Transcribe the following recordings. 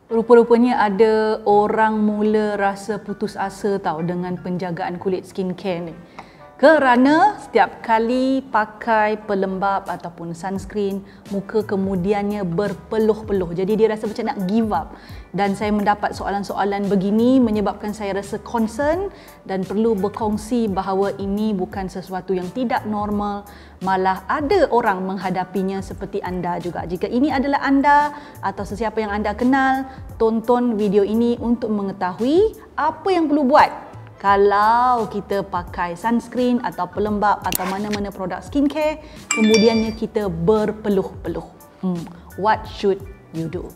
Rupa-rupanya ada orang mula rasa putus asa tau dengan penjagaan kulit skincare ni. Kerana setiap kali pakai pelembap ataupun sunscreen, muka kemudiannya berpeluh-peluh. Jadi dia rasa macam nak give up. Dan saya mendapat soalan-soalan begini menyebabkan saya rasa concern dan perlu berkongsi bahawa ini bukan sesuatu yang tidak normal. Malah ada orang menghadapinya seperti anda juga. Jika ini adalah anda atau sesiapa yang anda kenal, tonton video ini untuk mengetahui apa yang perlu buat kalau kita pakai sunscreen atau pelembap atau mana-mana produk skincare, kemudiannya kita berpeluh-peluh. What should you do?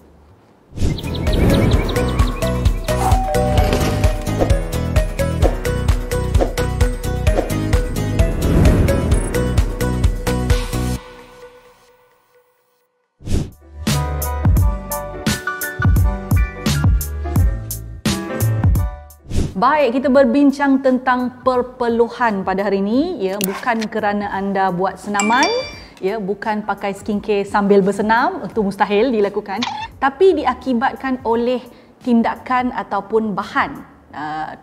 Baik, kita berbincang tentang perpeluhan pada hari ini, ya, bukan kerana anda buat senaman, ya, bukan pakai skincare sambil bersenam, itu mustahil dilakukan, tapi diakibatkan oleh tindakan ataupun bahan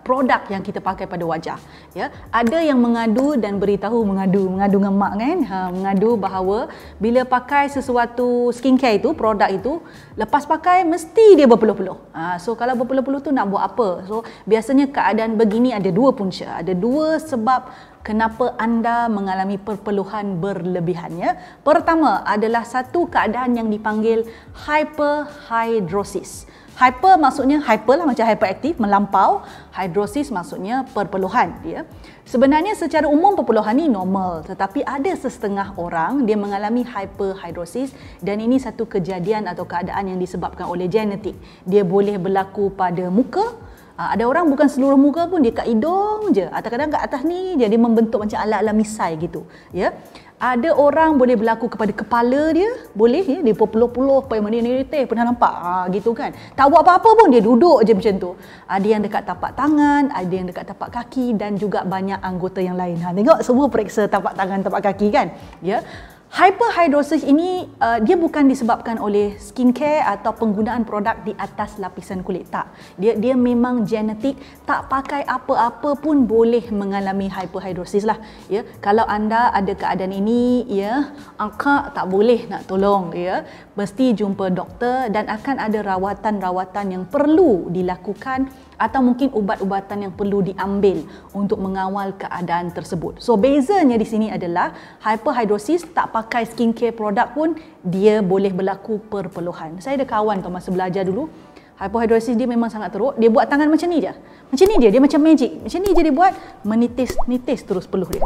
produk yang kita pakai pada wajah. Ya, ada yang mengadu dan beritahu mengadu dengan mak kan, mengadu bahawa bila pakai sesuatu skincare itu, produk itu, lepas pakai mesti dia berpeluh-peluh. So kalau berpeluh-peluh tu nak buat apa? So biasanya keadaan begini ada dua punca, ada dua sebab kenapa anda mengalami perpeluhan berlebihannya. Pertama adalah satu keadaan yang dipanggil hyperhidrosis. Hyper maksudnya hyper lah, macam hyperaktif, melampau. Hidrosis maksudnya perpeluhan. Ya. Sebenarnya secara umum perpeluhan ni normal, tetapi ada sesetengah orang dia mengalami hyperhidrosis dan ini satu kejadian atau keadaan yang disebabkan oleh genetik. Dia boleh berlaku pada muka. Ada orang bukan seluruh muka pun, dia kat hidung je atau kadang kat atas ni dia membentuk macam ala-ala misai gitu. Ya. Ada orang boleh berlaku kepada kepala dia, boleh ya, dia berpeluh-peluh, mana-mana pernah nampak gitu kan. Tak buat apa-apa pun dia duduk je macam tu. Ada yang dekat tapak tangan, ada yang dekat tapak kaki dan juga banyak anggota yang lain. Tengok semua periksa tapak tangan, tapak kaki kan. Ya. Hyperhidrosis ini dia bukan disebabkan oleh skincare atau penggunaan produk di atas lapisan kulit, tak. Dia memang genetik, tak pakai apa-apa pun boleh mengalami hyperhidrosis lah. Ya, kalau anda ada keadaan ini, ya, angka tak boleh nak tolong, ya, mesti jumpa doktor dan akan ada rawatan-rawatan yang perlu dilakukan atau mungkin ubat-ubatan yang perlu diambil untuk mengawal keadaan tersebut. So bezanya di sini adalah hyperhidrosis tak pakai skincare produk pun dia boleh berlaku perpeluhan. Saya ada kawan tu masa belajar dulu, hyperhidrosis dia memang sangat teruk. Dia buat tangan macam ni je. Macam ni dia macam magic. Macam ni je dia buat, menitis-nitis terus peluh dia.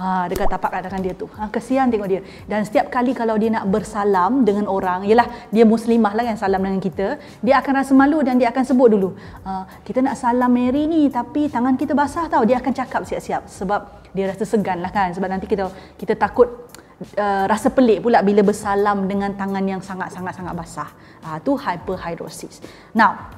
Dekat tapak tangan dia tu. Kesian tengok dia. Dan setiap kali kalau dia nak bersalam dengan orang, yalah dia muslimah lah kan, salam dengan kita, dia akan rasa malu dan dia akan sebut dulu, kita nak salam Mary ni tapi tangan kita basah tau. Dia akan cakap siap-siap sebab dia rasa segan lah kan, sebab nanti kita takut rasa pelik pula bila bersalam dengan tangan yang sangat-sangat basah. Tu hyperhidrosis. Now,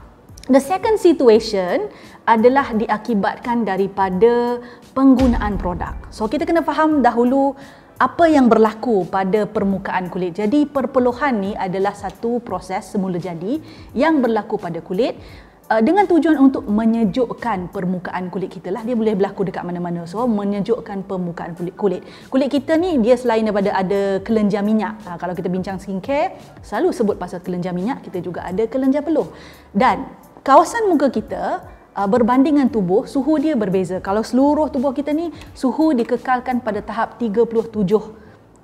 the second situation adalah diakibatkan daripada penggunaan produk. So kita kena faham dahulu apa yang berlaku pada permukaan kulit. Jadi perpeluhan ni adalah satu proses semula jadi yang berlaku pada kulit dengan tujuan untuk menyejukkan permukaan kulit kita lah. Dia boleh berlaku dekat mana-mana. So menyejukkan permukaan kulit. Kulit kita ni dia selain daripada ada kelenjar minyak. Kalau kita bincang skincare, selalu sebut pasal kelenjar minyak, kita juga ada kelenjar peluh. Dan kawasan muka kita berbandingan tubuh, suhu dia berbeza. Kalau seluruh tubuh kita ni suhu dikekalkan pada tahap 37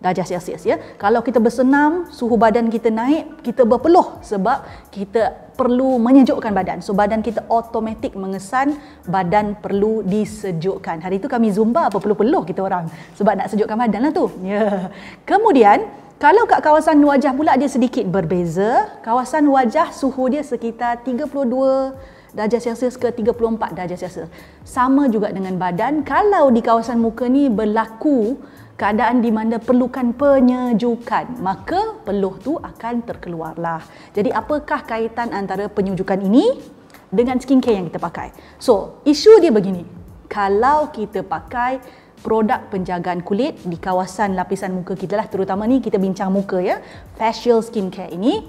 darjah Celsius, ya. Kalau kita bersenam, suhu badan kita naik, kita berpeluh sebab kita perlu menyejukkan badan. So badan kita automatik mengesan badan perlu disejukkan. Hari itu kami zumba berpeluh-peluh kita orang sebab nak sejukkan badan lah tu. Ya. Kemudian kalau kat kawasan wajah pula dia sedikit berbeza. Kawasan wajah suhu dia sekitar 32 darjah Celsius ke 34 darjah Celsius. Sama juga dengan badan. Kalau di kawasan muka ni berlaku keadaan di mana perlukan penyejukan, maka peluh tu akan terkeluarlah. Jadi apakah kaitan antara penyejukan ini dengan skincare yang kita pakai? So, isu dia begini. Kalau kita pakai produk penjagaan kulit di kawasan lapisan muka kita lah, terutama ni kita bincang muka ya, facial skincare ini,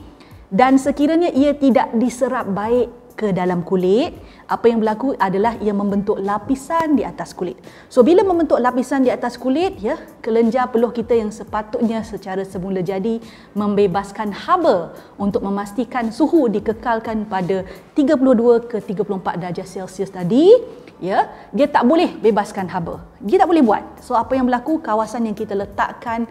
dan sekiranya ia tidak diserap baik ke dalam kulit, apa yang berlaku adalah ia membentuk lapisan di atas kulit. So bila membentuk lapisan di atas kulit, ya, kelenjar peluh kita yang sepatutnya secara semula jadi membebaskan haba untuk memastikan suhu dikekalkan pada 32 ke 34 darjah Celsius tadi, ya, dia tak boleh bebaskan haba. Dia tak boleh buat. So apa yang berlaku, kawasan yang kita letakkan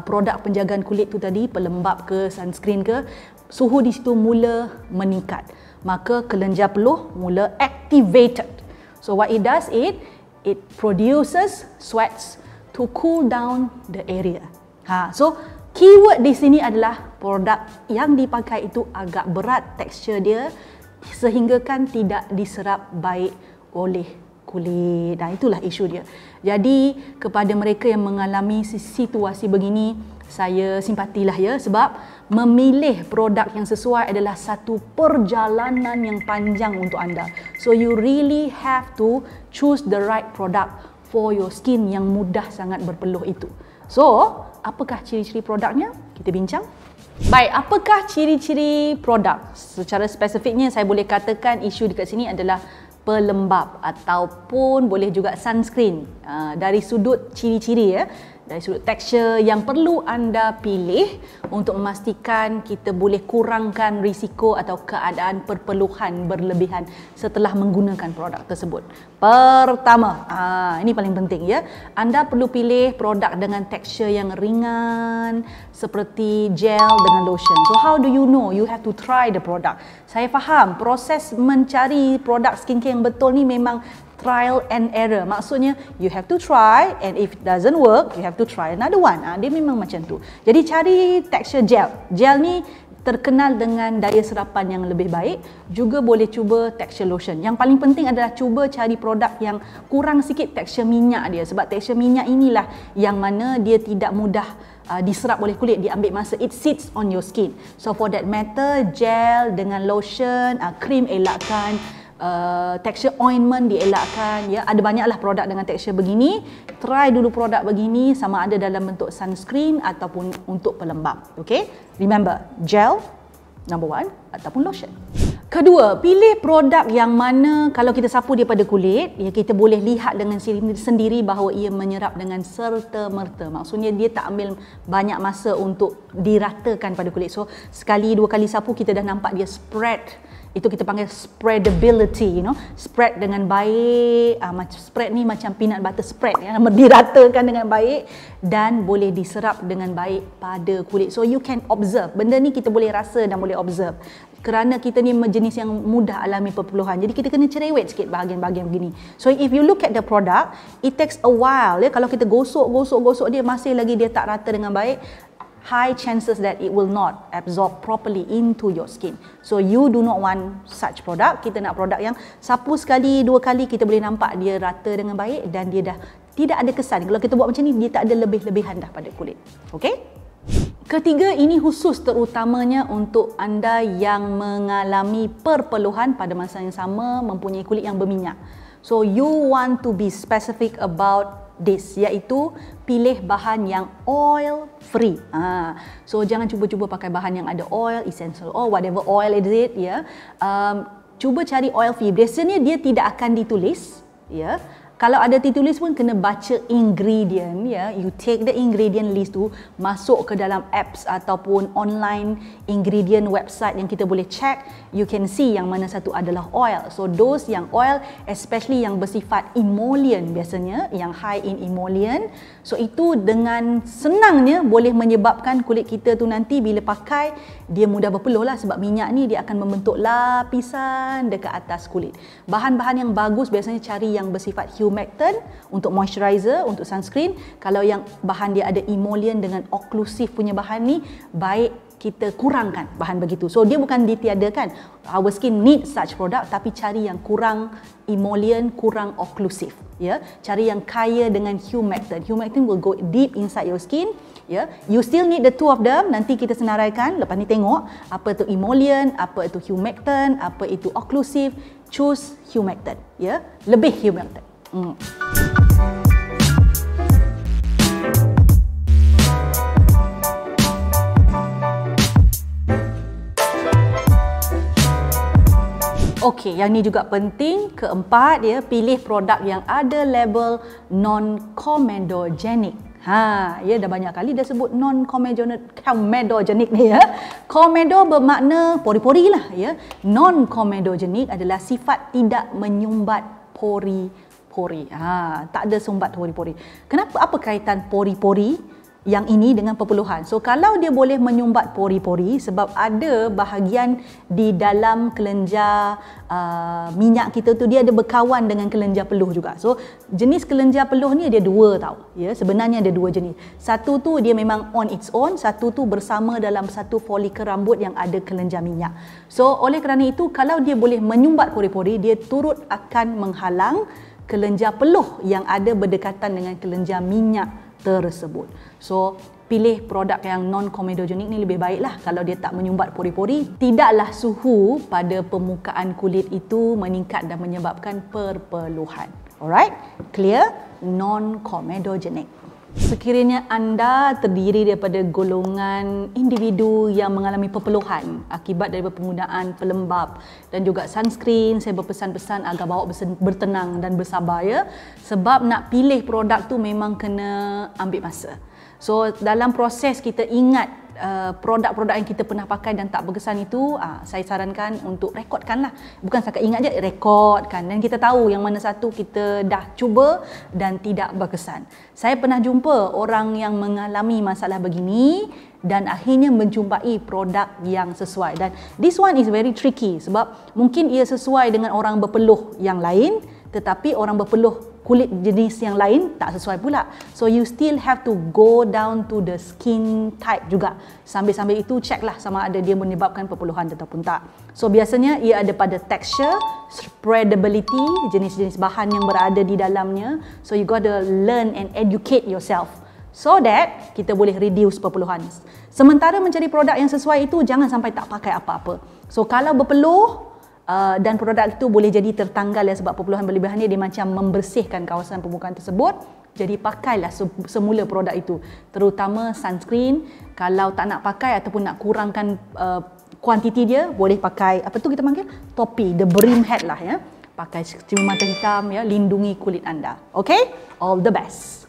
produk penjagaan kulit tu tadi, pelembap ke sunscreen ke, suhu di situ mula meningkat. Maka kelenjar peluh mula activated. So what it does, it produces sweats to cool down the area. So keyword di sini adalah produk yang dipakai itu agak berat tekstur dia sehinggakan tidak diserap baik oleh kulit. Dan itulah isu dia. Jadi kepada mereka yang mengalami situasi begini, saya simpatilah, ya, sebab memilih produk yang sesuai adalah satu perjalanan yang panjang untuk anda. So you really have to choose the right product for your skin yang mudah sangat berpeluh itu. So, apakah ciri-ciri produknya? Kita bincang. Baik, apakah ciri-ciri produk? Secara spesifiknya saya boleh katakan isu dekat sini adalah pelembap ataupun boleh juga sunscreen. Dari sudut ciri-ciri, ya, dari sudut tekstur yang perlu anda pilih untuk memastikan kita boleh kurangkan risiko atau keadaan perpeluhan berlebihan setelah menggunakan produk tersebut. Pertama, ini paling penting, ya, anda perlu pilih produk dengan tekstur yang ringan seperti gel dengan lotion. So how do you know? You have to try the product. Saya faham proses mencari produk skincare yang betul ni memang trial and error. Maksudnya you have to try, and if it doesn't work, you have to try another one. Dia memang macam tu. Jadi cari tekstur gel. Gel ni terkenal dengan daya serapan yang lebih baik. Juga boleh cuba tekstur lotion. Yang paling penting adalah cuba cari produk yang kurang sikit tekstur minyak dia. Sebab tekstur minyak inilah yang mana dia tidak mudah diserap oleh kulit, dia ambil masa, it sits on your skin. So for that matter, gel dengan lotion, krim elakkan, tekstur ointment dielakkan, ya. Ada banyaklah produk dengan tekstur begini. Try dulu produk begini sama ada dalam bentuk sunscreen ataupun untuk pelembap. Okay, remember, gel number 1 ataupun lotion. Kedua, pilih produk yang mana kalau kita sapu dia pada kulit, ya, kita boleh lihat dengan sendiri bahawa ia menyerap dengan serta-merta. Maksudnya dia tak ambil banyak masa untuk diratakan pada kulit. So sekali dua kali sapu kita dah nampak dia spread. Itu kita panggil spreadability, you know, spread dengan baik. Spread ni macam peanut butter spread, ya, diratakan dengan baik dan boleh diserap dengan baik pada kulit. So you can observe. Benda ni kita boleh rasa dan boleh observe. Kerana kita ni jenis yang mudah alami perpeluhan. Jadi kita kena cerewet sikit bahagian-bahagian begini. So if you look at the product, it takes a while, ya. Kalau kita gosok dia masih lagi dia tak rata dengan baik, high chances that it will not absorb properly into your skin. So you do not want such product. Kita nak produk yang sapu sekali, dua kali kita boleh nampak dia rata dengan baik dan dia dah tidak ada kesan. Kalau kita buat macam ni, dia tak ada lebih-lebihan dah pada kulit. Okay? Ketiga, ini khusus terutamanya untuk anda yang mengalami perpeluhan pada masa yang sama, mempunyai kulit yang berminyak. So you want to be specific about this, iaitu pilih bahan yang oil free. So jangan cuba-cuba pakai bahan yang ada oil, essential oil, whatever oil is it, ya. Cuba cari oil free. Biasanya dia tidak akan ditulis, ya. Kalau ada ditulis pun kena baca ingredient, ya. You take the ingredient list tu, masuk ke dalam apps ataupun online ingredient website yang kita boleh check, you can see yang mana satu adalah oil. So those yang oil, especially yang bersifat emollient biasanya, yang high in emollient, so itu dengan senangnya boleh menyebabkan kulit kita tu nanti bila pakai dia mudah berpeluh lah, sebab minyak ni dia akan membentuk lapisan dekat atas kulit. Bahan-bahan yang bagus biasanya cari yang bersifat humectant untuk moisturizer, untuk sunscreen. Kalau yang bahan dia ada emollient dengan occlusive punya bahan ni, baik kita kurangkan bahan begitu. So dia bukan ditiadakan, our skin need such product, tapi cari yang kurang emollient, kurang occlusive, ya. Cari yang kaya dengan humectant. Humectant will go deep inside your skin, ya. You still need the two of them. Nanti kita senaraikan, lepas ni tengok apa itu emollient, apa itu humectant, apa itu occlusive. Choose humectant, ya. Lebih humectant. Okey, yang ni juga penting. Keempat, ya, pilih produk yang ada label non-comedogenic. Ya, dah banyak kali dah sebut non-comedogenic ni, ya. Komedo bermakna pori-pori lah, ya. Non-comedogenic adalah sifat tidak menyumbat pori-pori. Tak ada sumbat pori-pori. Kenapa? Apa kaitan pori-pori yang ini dengan perpeluhan? So kalau dia boleh menyumbat pori-pori sebab ada bahagian di dalam kelenjar minyak kita tu, dia ada berkawan dengan kelenjar peluh juga. So jenis kelenjar peluh ni dia dua tau, ya. Sebenarnya ada dua jenis. Satu tu dia memang on its own, satu tu bersama dalam satu folikel rambut yang ada kelenjar minyak. So oleh kerana itu, kalau dia boleh menyumbat pori-pori, dia turut akan menghalang kelenjar peluh yang ada berdekatan dengan kelenjar minyak tersebut. So pilih produk yang non-comedogenic ni lebih baiklah kalau dia tak menyumbat pori-pori. Tidaklah suhu pada permukaan kulit itu meningkat dan menyebabkan perpeluhan. Alright? Clear? Non-comedogenic. Sekiranya anda terdiri daripada golongan individu yang mengalami perpeluhan akibat daripada penggunaan pelembab dan juga sunscreen, saya berpesan-pesan agar bawa bertenang dan bersabar, ya. Sebab nak pilih produk tu memang kena ambil masa. So dalam proses kita ingat produk-produk yang kita pernah pakai dan tak berkesan itu, saya sarankan untuk rekodkanlah. Bukan setakat ingat je, rekodkan. Dan kita tahu yang mana satu kita dah cuba dan tidak berkesan. Saya pernah jumpa orang yang mengalami masalah begini dan akhirnya menjumpai produk yang sesuai. Dan this one is very tricky sebab mungkin ia sesuai dengan orang berpeluh yang lain, tetapi orang berpeluh kulit jenis yang lain tak sesuai pula. So you still have to go down to the skin type juga. Sambil-sambil itu checklah sama ada dia menyebabkan perpeluhan ataupun tak. So biasanya ia ada pada texture, spreadability, jenis-jenis bahan yang berada di dalamnya. So you got to learn and educate yourself so that kita boleh reduce perpeluhan. Sementara mencari produk yang sesuai itu, jangan sampai tak pakai apa-apa. So kalau berpeluh dan produk itu boleh jadi tertanggal, ya, sebab perpeluhan berlebihan dia macam membersihkan kawasan permukaan tersebut. Jadi pakailah semula produk itu, terutama sunscreen. Kalau tak nak pakai ataupun nak kurangkan kuantiti dia, boleh pakai apa tu kita panggil topi, the brim hat lah, ya. Pakai cermin mata hitam, ya, lindungi kulit anda. Okay, all the best.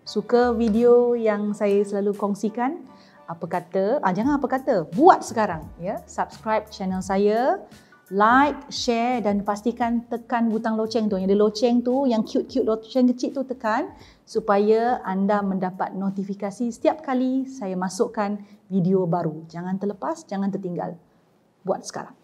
Suka video yang saya selalu kongsikan? Apa kata, jangan apa kata, buat sekarang, ya. Subscribe channel saya, like, share dan pastikan tekan butang loceng tu. Yang ada loceng tu, yang cute-cute loceng kecil tu tekan supaya anda mendapat notifikasi setiap kali saya masukkan video baru. Jangan terlepas, jangan tertinggal. Buat sekarang.